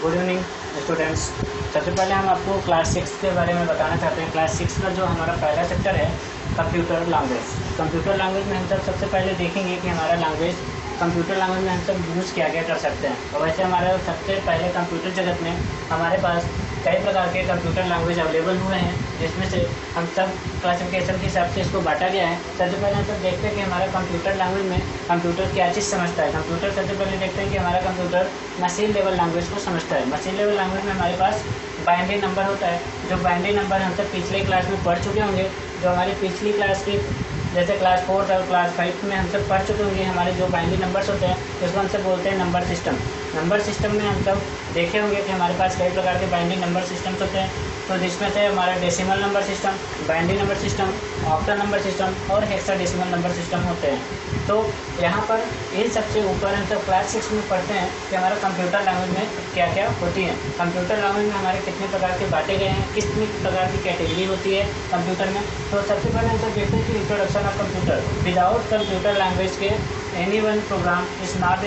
Good evening students. सबसे पहले हम आपको क्लास 6 के बारे में बताना चाहते हैं। क्लास 6 का जो हमारा पहला चैप्टर है कंप्यूटर लैंग्वेज। कंप्यूटर लैंग्वेज में हम सबसे पहले देखेंगे कि हमारा लैंग्वेज कंप्यूटर लैंग्वेज में हम सब यूज़ क्या क्या कर सकते हैं। और वैसे हमारे सबसे पहले कंप्यूटर जगत में हमारे पास कई प्रकार के कंप्यूटर लैंग्वेज अवेलेबल हुए हैं, जिसमें से हम सब क्लासिफिकेशन के हिसाब से इसको बांटा गया है। सबसे पहले हम सब देखते हैं कि हमारा कंप्यूटर लैंग्वेज में कंप्यूटर क्या चीज़ समझता है। कंप्यूटर सबसे पहले देखते हैं कि हमारा कंप्यूटर मशीन लेवल लैंग्वेज को समझता है। मशीन लेवल लैंग्वेज में हमारे पास बाइनरी नंबर होता है। जो बाइनरी नंबर हम सब पिछले क्लास में पढ़ चुके होंगे, जो हमारी पिछली क्लास की जैसे क्लास 4 और क्लास 5 में हम सब पढ़ चुके होंगे। हमारे जो बाइनरी नंबर्स होते हैं उसको हम सब बोलते हैं नंबर सिस्टम। नंबर सिस्टम में हम सब देखे होंगे कि हमारे पास कई प्रकार के बाइनरी नंबर सिस्टम्स होते हैं। तो जिसमें से हमारा decimal number system, binary number system, octal number system और हेक्साडेसिमल नंबर सिस्टम होते हैं। तो यहाँ पर इन सबसे ऊपर हम सब क्लास 6 में पढ़ते हैं कि हमारा कंप्यूटर लैंग्वेज में क्या क्या होती है। कंप्यूटर लैंग्वेज में हमारे कितने प्रकार के बांटे गए हैं, कितनी प्रकार की कैटेगरी होती है कंप्यूटर में। तो सबसे पहले हम सब देखते हैं कि introduction of computer. Without computer language के any one program is not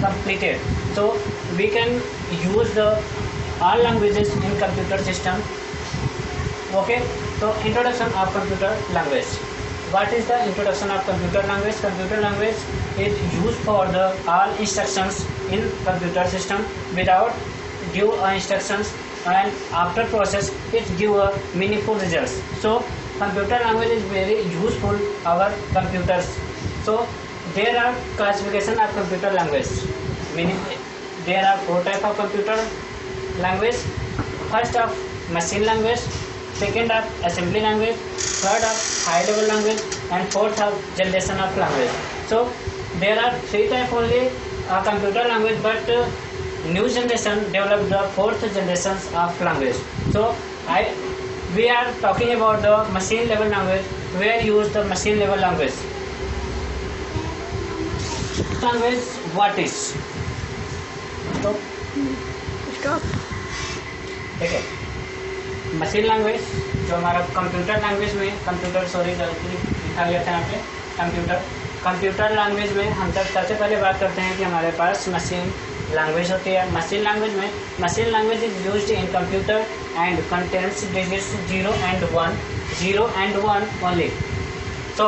completed. So we can use the all languages in computer system. Okay, so introduction of computer language. What is the introduction of computer language? Computer language is used for the all instructions in computer system without give instructions, and after process it give a meaningful results. So computer language is very useful our computers. So there are classification of computer language. Meaning there are 4 type of computer language. First of machine language, second of assembly language, third of high level language, and fourth of generation of language. So there are 3 type only computer language, but new generation developed the 4th generations of language. So we are talking about the machine level language. Where use the machine level language? Language what is? तो ठीक है, machine language जो हमारा computer language में गलती लिखा गया था यहाँ पे कंप्यूटर लैंग्वेज में हम सबसे पहले बात करते हैं कि हमारे पास मशीन लैंग्वेज होती है। Machine language is used in computer and contains digits 0 and 1 only. So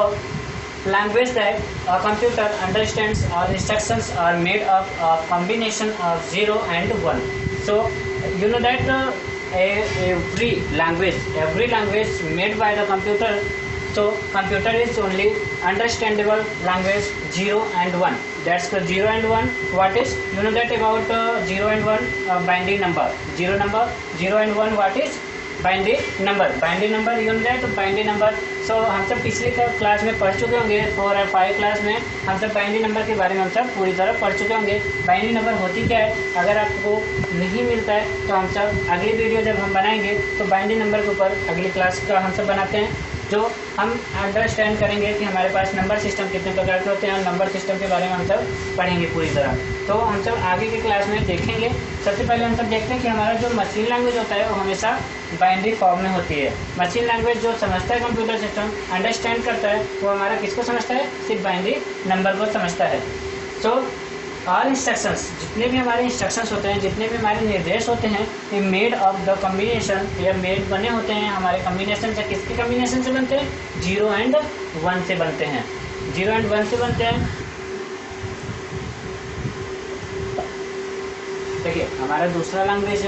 language that a computer understands or instructions are made up of combination of 0 and 1. So you know that every language made by the computer. So computer is only understandable language 0 and 1. That's the 0 and 1. What is, you know that about 0 and 1 binary number. 0 and 1 what is binary number. You know that binary number. So हम सब पिछले class में पढ़ चुके होंगे 4 और 5 class में हम सब बाइनरी नंबर के बारे में हम सब पूरी तरह पढ़ चुके होंगे। बाइनरी नंबर होती क्या है, अगर आपको नहीं मिलता है तो हम सब अगली वीडियो जब हम बनाएंगे तो बाइनरी नंबर के ऊपर अगली क्लास का हम सब बनाते हैं, जो हम अंडरस्टैंड करेंगे कि हमारे पास नंबर सिस्टम कितने प्रकार के होते हैं। नंबर सिस्टम के बारे में हम सब पढ़ेंगे पूरी तरह, तो हम सब आगे की क्लास में देखेंगे। सबसे पहले हम सब देखते हैं कि हमारा जो मशीन लैंग्वेज होता है वो हमेशा बाइनरी फॉर्म में होती है। मशीन लैंग्वेज जो समझता है कंप्यूटर सिस्टम, अंडरस्टैंड करता है, वो हमारा किसको समझता है, सिर्फ बाइनरी नंबर को समझता है। सो ऑल इंस्ट्रक्शंस, जितने भी हमारे इंस्ट्रक्शंस होते हैं, जितने भी हमारे निर्देश होते हैं, ये मेड ऑफ द कम्बिनेशन, ये मेड बने होते हैं हमारे कम्बिनेशन से। किसके कम्बिनेशन से बनते हैं, 0 and 1 से बनते हैं। 0 and 1 से बनते हैं। देखिए हमारा दूसरा लैंग्वेज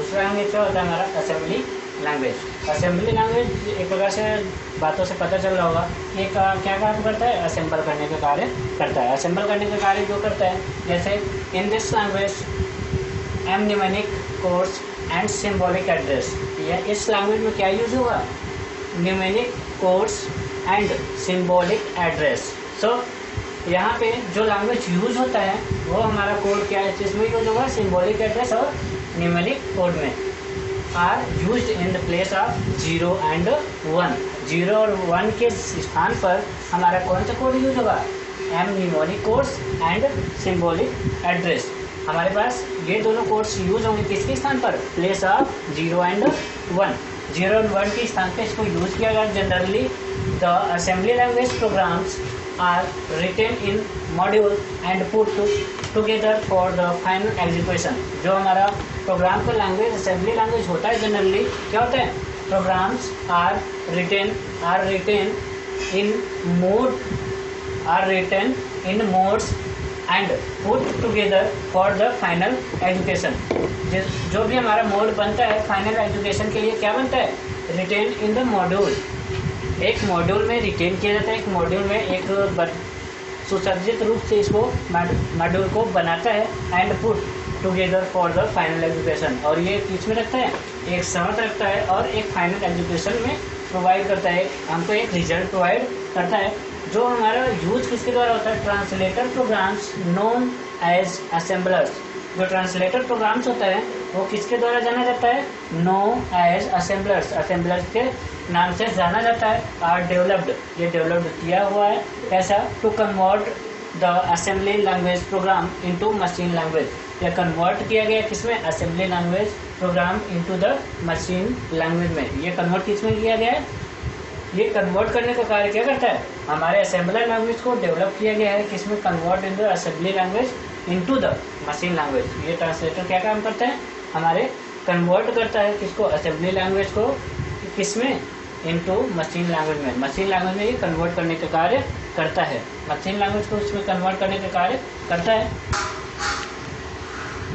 क्या होता है, हमारा असेंबली लैंग्वेज एक प्रकार से बातों से पता चल रहा होगा कि क्या काम करता है, असेंबल करने का कार्य करता है। असेंबल करने का कार्य जो करता है, जैसे in this language M numeric codes and symbolic address. इस लैंग्वेज में क्या यूज होगा, numeric codes and symbolic address. So यहाँ पे जो लैंग्वेज यूज होता है वो हमारा कोड क्या है, इसमें यूज होगा सिंबॉलिक एड्रेस और न्यूमेरिक कोड में are used in the place of 0 and 1। 0 और 1 के स्थान पर हमारा कौन सा कोड यूज होगा, एम numeric codes and symbolic address. हमारे पास ये दोनों कोड्स यूज होंगे किसके स्थान पर, प्लेस ऑफ 0 and 1। 0 और 1 के स्थान पे इसको यूज किया गया। Generally the assembly language programs are written in module and put together for the final execution. जो हमारा प्रोग्राम का लैंग्वेज असेंबली लैंग्वेज होता है, जनरली क्या होता है, programs are written in modes and put together for the final education. जो भी हमारा मोड बनता है फाइनल एजुकेशन के लिए क्या बनता है, रिटेन इन द मॉड्यूल। एक मॉड्यूल में रिटेन किया जाता है, एक मॉड्यूल में एक सुसज्जित रूप से इसको मॉड्यूल को बनाता है and put together for the final education. और ये किस में रखता है, एक समझ रखता है और एक फाइनल एजुकेशन में प्रोवाइड करता है, हमको एक रिजल्ट प्रोवाइड करता है। जो हमारा यूज किसके द्वारा होता है, translator programs known as assemblers. जो ट्रांसलेटर प्रोग्राम्स होता है वो किसके द्वारा जाना जाता है, नो एज असेंबलर्स, असेंबलर्स के नाम से जाना जाता है। आर डेवलप्ड, ये डेवलप्ड किया हुआ है, कैसा, to convert the assembly language program into machine language. यह कन्वर्ट किया गया किसमें, assembly language program into the machine language में। ये कन्वर्ट किसमें किया गया है, ये कन्वर्ट करने का कार्य क्या करता है, हमारे असेंबलर लैंग्वेज को डेवलप किया गया है किसमें, convert in the assembly language into the machine language. ये ट्रांसलेटर क्या काम करता है, हमारे कन्वर्ट करता है किसको, असेंबली लैंग्वेज को किसमें, इनटू मशीन लैंग्वेज में। मशीन लैंग्वेज में ये कन्वर्ट करने का कार्य करता है, मशीन लैंग्वेज को उसमें कन्वर्ट करने का कार्य करता है।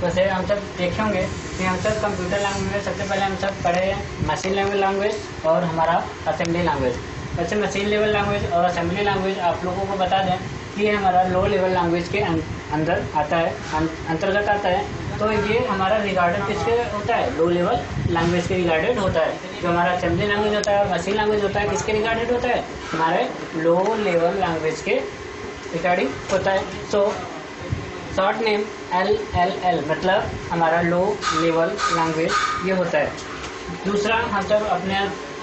वैसे हम सब देखे होंगे कि हम सब कंप्यूटर लैंग्वेज में सबसे पहले हम सब पढ़े हैं मशीन लेवल लैंग्वेज और हमारा असेंबली लैंग्वेज। वैसे मशीन लेवल लैंग्वेज और असेंबली लैंग्वेज आप लोगों को बता दें कि ये हमारा लो लेवल लैंग्वेज के अंदर आता है, अंतर्गत आता है। तो ये हमारा रिगार्डेड किसके होता है, लो लेवल लैंग्वेज के रिगार्डेड होता है। जो हमारा असेंबली लैंग्वेज होता है, मशीन लैंग्वेज होता है, किसके रिगार्डेड होता है, हमारे लो लेवल लैंग्वेज के रिगार्डिंग होता है। सो शॉर्ट नेम LLL मतलब हमारा लो लेवल लैंग्वेज ये होता है। दूसरा हम सब अपने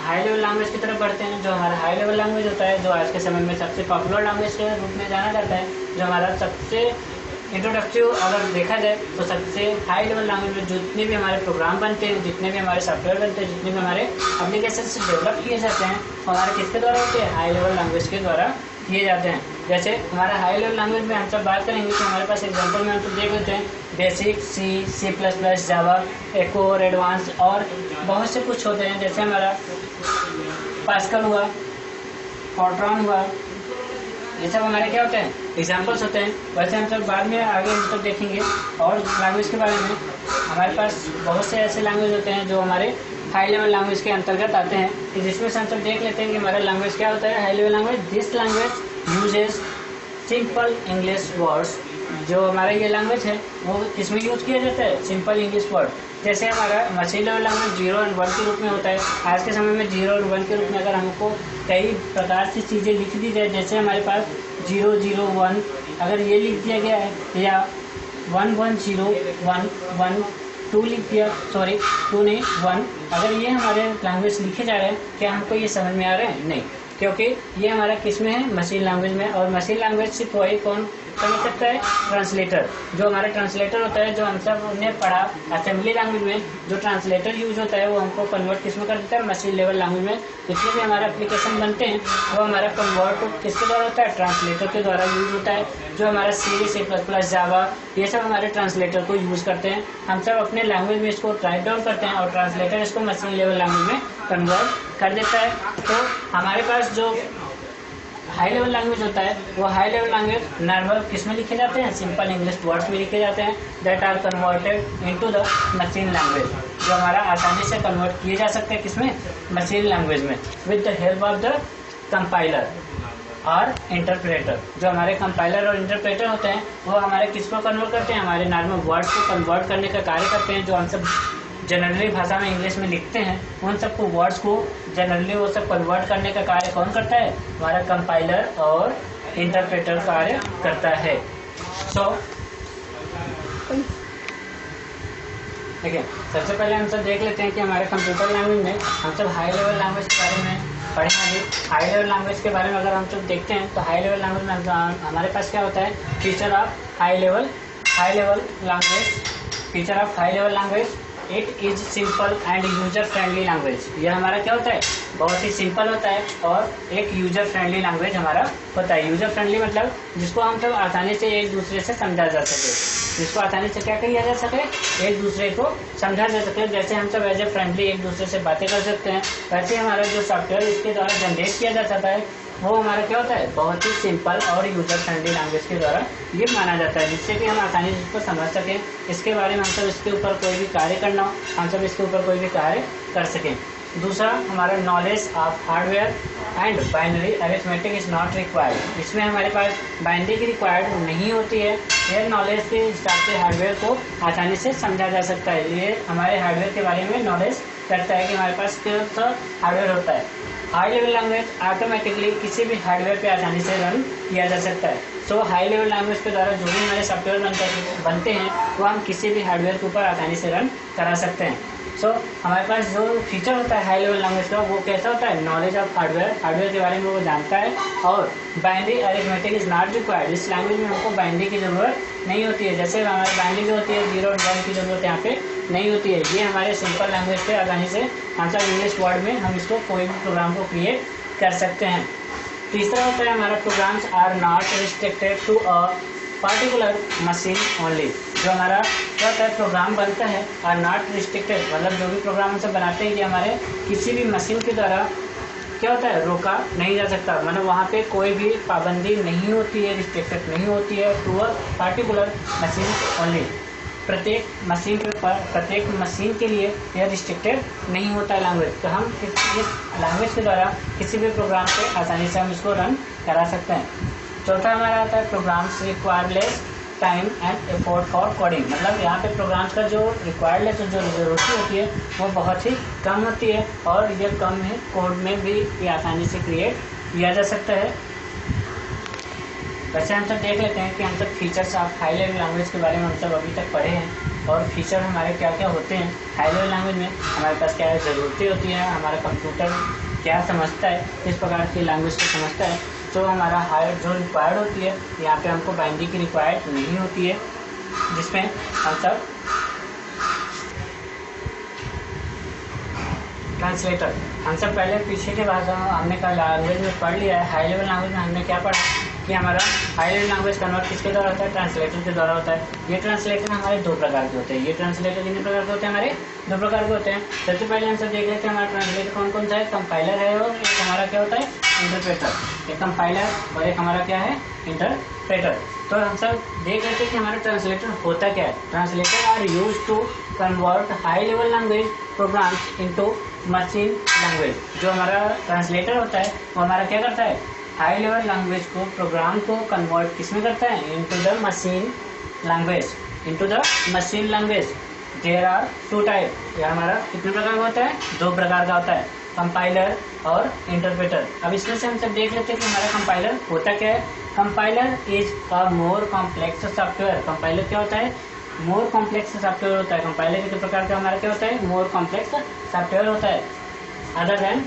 हाई लेवल लैंग्वेज की तरफ बढ़ते हैं। जो हमारा हाई लेवल लैंग्वेज होता है, जो आज के समय में सबसे पॉपुलर लैंग्वेज के रूप में जाना जाता है, जो हमारा सबसे इंट्रोडक्टिव अगर देखा जाए तो सबसे हाई लेवल लैंग्वेज में जितने भी हमारे प्रोग्राम बनते हैं, जितने भी हमारे सॉफ्टवेयर बनते हैं, जितने भी हमारे एप्लीकेशन डेवलप किए जाते हैं, हमारे किसके द्वारा होते हैं, हाई लेवल लैंग्वेज के द्वारा किए जाते हैं। जैसे हमारा हाई लेवल लैंग्वेज में हम सब बात करेंगे कि हमारे पास एग्जांपल में हम सब देख लेते हैं बेसिक, C++, जावा, एको और एडवांस और बहुत से कुछ होते हैं। जैसे हमारा पास्कल हुआ, फोर्ट्रॉन हुआ, ये सब हमारे क्या होते हैं, एग्जाम्पल्स होते हैं। वैसे हम सब बाद में आगे हम सब देखेंगे और लैंग्वेज के बारे में। हमारे पास बहुत से ऐसे लैंग्वेज होते हैं जो हमारे हाई लेवल लैंग्वेज के अंतर्गत आते हैं, कि जिसमें से हम सब देख लेते हैं कि हमारा लैंग्वेज क्या होता है, high level language. This language uses simple English words. जो हमारा ये लैंग्वेज है वो किसमें यूज किया जाता है, सिंपल इंग्लिश वर्ड। जैसे हमारा मशीन लेवल लैंग्वेज 0 और 1 के रूप में होता है। आज के समय में 0 और 1 के रूप में अगर हमको कई प्रकार से चीज़ें लिख दी जाए, जैसे हमारे पास 0 0 1 अगर ये लिख दिया गया है, या 1 1 0 1 1 2 लिख दिया, 2 नहीं 1, अगर ये हमारे लैंग्वेज लिखे जा रहे हैं, क्या हमको ये समझ में आ रहे हैं, नहीं, क्योंकि ये हमारा किस में है, मशीन लैंग्वेज में। और मशीन लैंग्वेज सिर्फ वही कौन समझ सकता है, ट्रांसलेटर। जो हमारा ट्रांसलेटर होता है, जो हम सब ने पढ़ा असेंबली लैंग्वेज में, जो ट्रांसलेटर यूज होता है वो हमको कन्वर्ट किस में कर देता है, मशीन लेवल लैंग्वेज में। जितने भी हमारे एप्लीकेशन बनते हैं वो हमारा कन्वर्ट किसके द्वारा होता है, ट्रांसलेटर के द्वारा यूज होता है। जो हमारा C++, जावा, ये सब हमारे ट्रांसलेटर को यूज करते हैं। हम सब अपने लैंग्वेज में इसको टाइप डाउन करते हैं और ट्रांसलेटर इसको मशीन लेवल लैंग्वेज में कन्वर्ट कर देता है। तो हमारे पास जो हाई लेवल लैंग्वेज होता है वो हाई लेवल लैंग्वेज नॉर्मल किस में लिखे जाते हैं, सिंपल इंग्लिश वर्ड्स में लिखे जाते हैं, that are converted into the machine language. जो हमारा आसानी से कन्वर्ट किए जा सकते हैं किसमें, मशीन लैंग्वेज में, with the help of the compiler और इंटरप्रेटर। जो हमारे कंपाइलर और इंटरप्रेटर होते हैं वो हमारे किसको कन्वर्ट करते हैं, हमारे नॉर्मल वर्ड्स को कन्वर्ट करने का कार्य करते हैं। जो हम सब जनरली भाषा में इंग्लिश में लिखते हैं, उन सबको वर्ड्स को जनरली वो सब कन्वर्ट करने का कार्य कौन करता है, हमारा कंपाइलर और इंटरप्रेटर कार्य करता है। सो देखिए, सबसे पहले हम सब देख लेते हैं कि हमारे कंप्यूटर लैंग्वेज में हम सब हाई लेवल लैंग्वेज के बारे में पढ़ेंगे। हाई लेवल लैंग्वेज के बारे में अगर हम सब देखते हैं तो हाई लेवल लैंग्वेज में हमारे पास क्या होता है, feature of high level language. Feature of high level language it is simple and user friendly language. यह हमारा क्या होता है, बहुत ही सिंपल होता है और एक यूजर फ्रेंडली लैंग्वेज हमारा होता है। यूजर फ्रेंडली मतलब जिसको हम सब आसानी से एक दूसरे से समझा जा सके, जिसको आसानी से क्या किया जा सके, एक दूसरे को समझा जा सके। जैसे हम सब एज ए फ्रेंडली एक दूसरे से बातें कर सकते हैं, वैसे हमारा जो सॉफ्टवेयर इसके द्वारा जनरेट किया जा सकता है वो हमारा क्या होता है, बहुत ही सिंपल और यूजर फ्रेंडली लैंग्वेज के द्वारा ये माना जाता है, जिससे कि हम आसानी से इसको समझ सकें। इसके बारे में हम सब इसके ऊपर कोई भी कार्य करना हो, हम सब इसके ऊपर कोई भी कार्य कर सकें। दूसरा हमारा knowledge of hardware and binary arithmetic is not required. इसमें हमारे पास बाइनरी की रिक्वायर्ड नहीं होती है। यह नॉलेज के हिसाब से हार्डवेयर को आसानी से समझा जा सकता है। ये हमारे हार्डवेयर के बारे में नॉलेज करता है कि हमारे पास कौन सा हार्डवेयर होता है। हाई लेवल लैंग्वेज ऑटोमेटिकली किसी भी हार्डवेयर पे आसानी से रन किया जा सकता है। सो हाई लेवल लैंग्वेज के द्वारा जो भी हमारे सॉफ्टवेयर बनते हैं वो हम किसी भी हार्डवेयर के ऊपर आसानी से रन करा सकते हैं। सो हमारे पास जो फीचर होता है हाई लेवल लैंग्वेज का वो कैसा होता है, नॉलेज ऑफ हार्डवेयर, हार्डवेयर के बारे में वो जानता है। और binary arithmetic is not required. इस लैंग्वेज में हमको बाइनरी की जरूरत नहीं होती है। जैसे हमारी बाइनरी जो होती है 0 और 1 की जरूरत यहाँ पे नहीं होती है। ये हमारे सिंपल लैंग्वेज पे आसानी से हम सब इंग्लिश वर्ड में हम इसको कोई भी प्रोग्राम को क्रिएट कर सकते हैं। तीसरा होता है हमारा programs are not restricted to a particular machine only. जो हमारा क्या होता है प्रोग्राम बनता है आर नॉट रिस्ट्रिक्टेड, मतलब जो भी प्रोग्राम हम सब बनाते हैं कि हमारे किसी भी मशीन के द्वारा क्या होता है, रोका नहीं जा सकता। मतलब वहाँ पे कोई भी पाबंदी नहीं होती है, रिस्ट्रिक्टेड नहीं होती है to a particular machine only. प्रत्येक मशीन के लिए यह रिस्ट्रिक्टेड नहीं होता है लैंग्वेज। तो हम इस लैंग्वेज के द्वारा किसी भी प्रोग्राम पे आसानी से हम इसको रन करा सकते हैं। चौथा हमारा आता है programs require less time and effort for coding. मतलब यहाँ पे प्रोग्राम्स का जो रिक्वायर्ड लेस जो जरूरत होती है वो बहुत ही कम होती है और ये कम है कोड में भी ये आसानी से क्रिएट किया जा सकता है। वैसे हम सब देख लेते हैं कि हम सब features of high level language के बारे में हम सब अभी तक पढ़े हैं और फीचर हमारे क्या क्या होते हैं हाई लेवल लैंग्वेज में, हमारे पास क्या ज़रूरतें होती हैं, हमारा कंप्यूटर क्या समझता है, किस प्रकार की लैंग्वेज को समझता है। तो हमारा हाई जो रिक्वायर्ड होती है यहाँ पे हमको बाइनरी की रिक्वायर्ड नहीं होती है, जिसमें हम सब ट्रांसलेटर हम सब पहले पीछे के बाद हमने का लैंग्वेज में पढ़ लिया है। हाई लेवल लैंग्वेज में हमने क्या पढ़ा कि हमारा हाई लेवल लैंग्वेज कन्वर्ट किसके द्वारा होता है, ट्रांसलेटर के द्वारा होता है। ये ट्रांसलेटर हमारे दो प्रकार के होते हैं। ये ट्रांसलेटर कितने प्रकार के होते हैं, हमारे दो प्रकार के होते हैं। सबसे पहले हम सब देख लेते हैं हमारा ट्रांसलेटर कौन कौन सा है। कंपाइलर है और एक हमारा क्या होता है, इंटरप्रेटर। एक कंपाइलर और एक हमारा क्या है, इंटरप्रेटर। तो हम सब देख लेते हैं कि हमारा ट्रांसलेटर होता क्या है। Translator are use to convert high level language programs into machine language. जो हमारा ट्रांसलेटर होता है वो हमारा क्या करता है, हाई लेवल लैंग्वेज को प्रोग्राम को कन्वर्ट किसमें करता है, into the machine language, into the machine language. There are two type. यह हमारा कितने प्रकार का होता है, दो प्रकार का होता है, कंपाइलर और इंटरप्रेटर। अब इसमें से हम सब देख लेते हैं कि हमारा कंपाइलर होता क्या है। Compiler is a more complex software. Compiler क्या होता है, मोर कॉम्प्लेक्स सॉफ्टवेयर होता है। कंपाइलर के दो प्रकार का हमारा क्या होता है, मोर कॉम्प्लेक्स सॉफ्टवेयर होता है अदर देन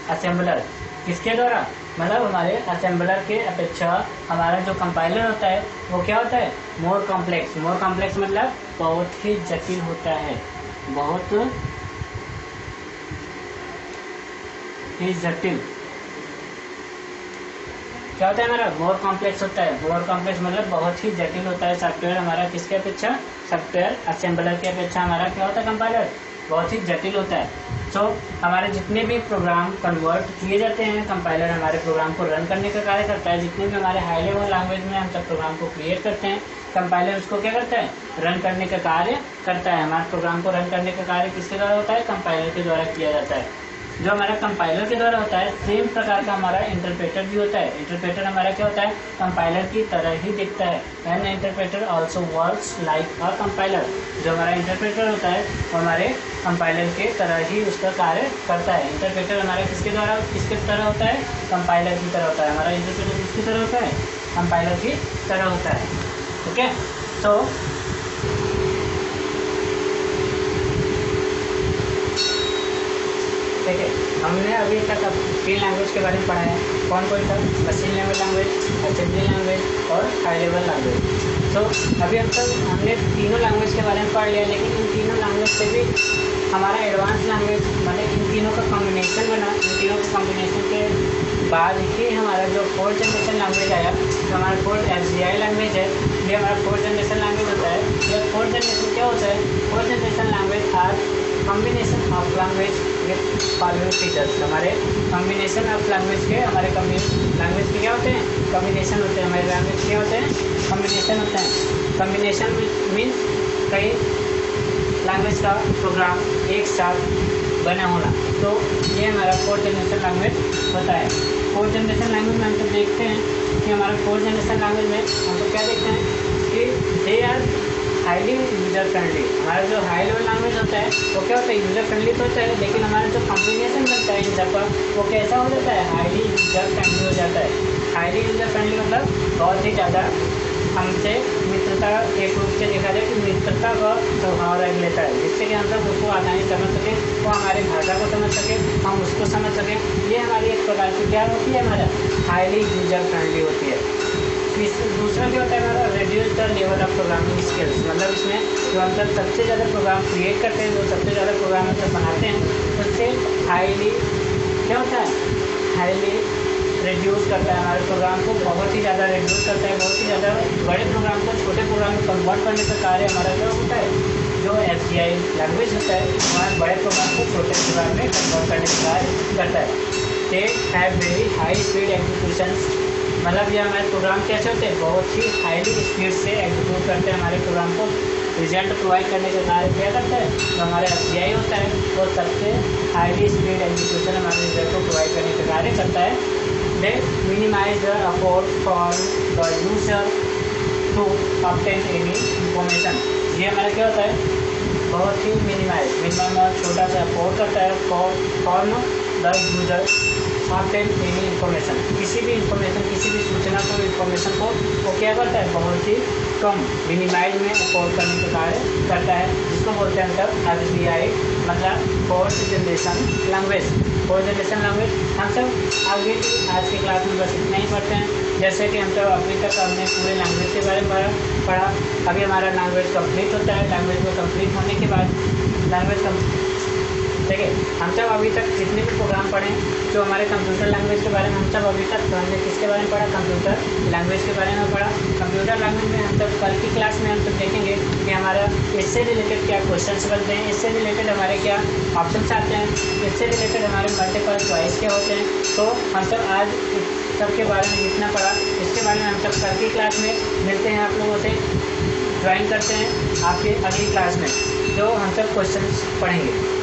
असेंबलर। किसके द्वारा, मतलब हमारे असेंबलर के अपेक्षा हमारा जो कंपाइलर होता है वो क्या होता है, मोर कॉम्प्लेक्स। मोर कॉम्प्लेक्स मतलब बहुत ही जटिल होता है, बहुत ही जटिल। क्या होता है हमारा, मोर कॉम्प्लेक्स होता है। मोर कॉम्प्लेक्स मतलब बहुत ही जटिल होता है सॉफ्टवेयर हमारा। किसके अपेक्षा, सॉफ्टवेयर असेंबलर के अपेक्षा हमारा क्या होता है, कंपाइलर बहुत ही जटिल होता है। तो हमारे जितने भी प्रोग्राम कन्वर्ट किए जाते हैं, कंपाइलर हमारे प्रोग्राम को रन करने का कार्य करता है। जितने भी हमारे हाई लेवल लैंग्वेज में हम सब प्रोग्राम को क्रिएट करते हैं, कंपाइलर उसको क्या करता है, रन करने का कार्य करता है। हमारे प्रोग्राम को रन करने का कार्य किसके द्वारा होता है, कंपाइलर के द्वारा किया जाता है। जो हमारा कंपाइलर के द्वारा होता है, सेम प्रकार का हमारा इंटरप्रेटर भी होता है। इंटरप्रेटर हमारा क्या होता है, कंपाइलर की तरह ही दिखता है। N interpreter also works like अ कंपाइलर। जो हमारा इंटरप्रेटर होता है वो हमारे कंपाइलर के तरह ही उसका कार्य करता है। इंटरप्रेटर हमारा किसके द्वारा, किसके तरह होता है, कंपाइलर की तरह होता है। हमारा इंटरप्रेटर किसकी तरह होता है, कंपाइलर की तरह होता है। ठीक है, तो ठीक है, हमने अभी तक अब 3 लैंग्वेज के बारे में पढ़ा है। कौन कौन सा, machine level language, assembly language और हाई लेवल लैंग्वेज। तो अभी हम सब हमने तीनों लैंग्वेज के बारे में पढ़ लिया, लेकिन इन तीनों लैंग्वेज से भी हमारा एडवांस लैंग्वेज मतलब इन तीनों का कॉम्बिनेशन बना। इन तीनों के कॉम्बिनेशन के बाद ही हमारा जो फोर्थ जनरेशन लैंग्वेज आया, तो हमारा फोर्थ एफजीआई लैंग्वेज है। ये हमारा फोर्थ जनरेशन लैंग्वेज होता है। ये फोर्थ जनरेशन क्या होता है? Fourth generation language are combination of language with following features. हमारे कॉम्बिनेशन ऑफ लैंग्वेज के लैंग्वेज के क्या होते हैं? कॉम्बिनेशन होते हैं। हमारे लैंग्वेज क्या होते हैं? कॉम्बिनेशन होते हैं। कॉम्बिनेशन मीन्स कई लैंग्वेज का प्रोग्राम एक साथ बना होना। तो ये हमारा फोर्थ जनरेशन लैंग्वेज होता है। फोर्थ जनरेशन लैंग्वेज में हम तो देखते हैं कि हमारा फोर्थ जनरेशन लैंग्वेज में हम तो क्या देखते हैं कि they are highly user friendly. हमारा जो हाई लेवल लैंग्वेज होता है वो क्या होता है? यूज़र फ्रेंडली तो होता है, लेकिन हमारा जो कॉम्बिनेशन बनता है इन सबका वो कैसा हो जाता है? हाईली यूज़र फ्रेंडली हो जाता है। हाईली यूज़र फ्रेंडली मतलब बहुत ही ज़्यादा हमसे मित्रता, एक रूप से देखा जाए कि मित्रता का स्वभाव रख लेता है, जिससे कि हम सब उसको आसानी समझ सकें, वो हमारे भाषा को समझ सके, हम उसको समझ सकें। ये हमारी एक प्रकार की क्या होती है? हमारा हाईली यूजर फ्रेंडली होती है। दूसरा क्या होता है? हमारा reduce the level of programming skills. मतलब इसमें जो हम सब सबसे ज़्यादा प्रोग्राम क्रिएट करते हैं, जो सबसे ज़्यादा प्रोग्राम हम सब बनाते हैं, उससे हाईली क्या होता है? हाईली रिड्यूस करता है हमारे प्रोग्राम को, बहुत ही ज़्यादा रिड्यूस करता है। बहुत ही ज़्यादा बड़े प्रोग्राम को छोटे प्रोग्राम में कन्वर्ट करने का कार्य हमारा क्या होता है? जो एफजीआई लैंग्वेज होता है हमारे बड़े प्रोग्राम को छोटे प्रोग्राम में कन्वर्ट करने का कार्य करता है। They have very high speed executions. मतलब ये हमारे प्रोग्राम कैसे होते हैं? बहुत ही हाईली स्पीड से एग्जीक्यूट करते हैं हमारे प्रोग्राम को। रिजल्ट प्रोवाइड करने का कार्य क्या करता है? जो हमारा एफजीआई होता है वो सबसे हाईली स्पीड एग्जीक्यूशन हमारे रिजल्ट को प्रोवाइड करने का कार्य करता है। They minimize the effort for the user to obtain any information। ये हमारा क्या होता है? बहुत ही मिनिमम और छोटा सा एफोर्ट करता है for the user obtain any information. किसी भी इंफॉर्मेशन, किसी भी सूचना को, इन्फॉर्मेशन को वो क्या करता है? बहुत ही कम मिनिमाइज में एफोर्ड करने का कार्य करता है, जिसको बोलते हैं मतलब एफजीआई, मतलब fourth generation language. Fourth generation language हम सब आगे आज की क्लास में बस इतना ही पढ़ते हैं। जैसे कि हम सब अभी तक हमने पूरे लैंग्वेज के बारे में पढ़ा। अभी हमारा लैंग्वेज कंप्लीट होता है। लैंग्वेज को कंप्लीट होने के बाद ठीक है, हम सब अभी तक जितने भी प्रोग्राम पढ़े, जो हमारे कंप्यूटर लैंग्वेज के बारे में हम सब अभी तक हमने किसके बारे में पढ़ा? कंप्यूटर लैंग्वेज के बारे में पढ़ा। कंप्यूटर लैंग्वेज में हम सब कल की क्लास में हम सब देखेंगे कि हमारा इससे रिलेटेड क्या क्वेश्चंस बनते हैं, इससे रिलेटेड हमारे क्या ऑप्शंस आते हैं, इससे रिलेटेड हमारे मल्टीपल चॉइस क्या होते हैं। तो हम सब आज सबके बारे में जितना पढ़ा, इसके बारे में हम सब कल की क्लास में मिलते हैं आप लोगों से, ज्वाइन करते हैं आपके अगली क्लास में, जो हम सब क्वेश्चंस पढ़ेंगे।